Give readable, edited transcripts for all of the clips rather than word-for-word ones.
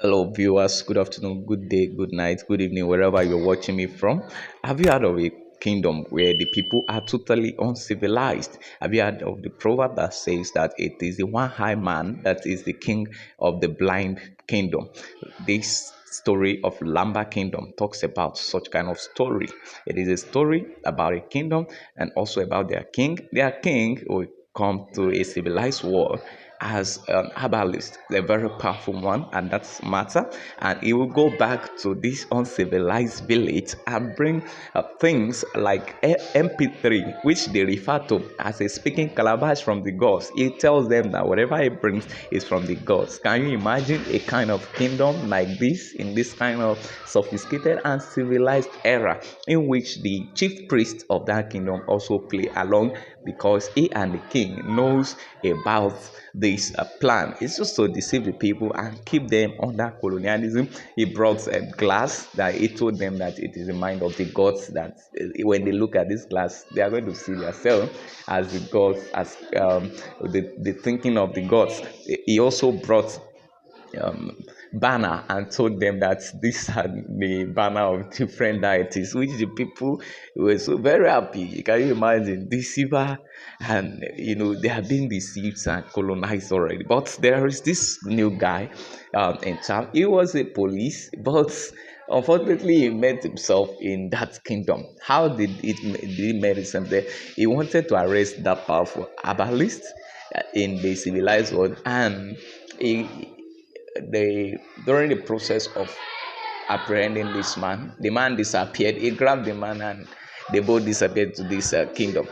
Hello, viewers. Good afternoon, good day, good night, good evening, wherever you're watching me from. Have you heard of a kingdom where the people are totally uncivilized? Have you heard of the proverb that says that it is the one high man that is the king of the blind kingdom? This story of Lamba kingdom talks about such kind of story. It is a story about a kingdom and also about their king. Their king will come to a civilized world as an herbalist, a very powerful one, and that's matter. And he will go back to this uncivilized village and bring things like MP3, which they refer to as a speaking calabash from the gods. He tells them that whatever he brings is from the gods. Can you imagine a kind of kingdom like this in this kind of sophisticated and civilized era in which the chief priest of that kingdom also play along because he and the king knows about this plan. It's just to deceive the people and keep them under colonialism. He brought a glass that he told them that it is the mind of the gods, that when they look at this glass, they are going to see themselves as the gods, as the thinking of the gods. He also brought um, banner and told them that these are the banner of different deities, which the people were so very happy. Can you imagine? Deceiver, and they have been deceived and colonized already. But there is this new guy in town. He was a police, but unfortunately, he met himself in that kingdom. How did he met himself there? He wanted to arrest that powerful herbalist in the civilized world, and he they during the process of apprehending this man, the man disappeared. He grabbed the man and they both disappeared to this kingdom.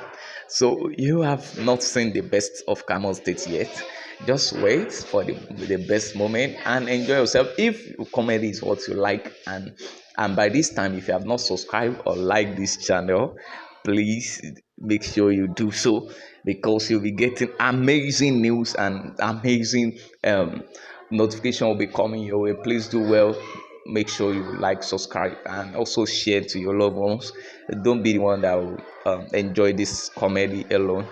So you have not seen the best of KamoState yet. Just wait for the best moment and enjoy yourself. If comedy is what you like, and by this time, if you have not subscribed or liked this channel, please make sure you do so because you'll be getting amazing news and amazing notification will be coming your way. Please do well. Make sure you like, subscribe, and also share to your loved ones. Don't be the one that will enjoy this comedy alone.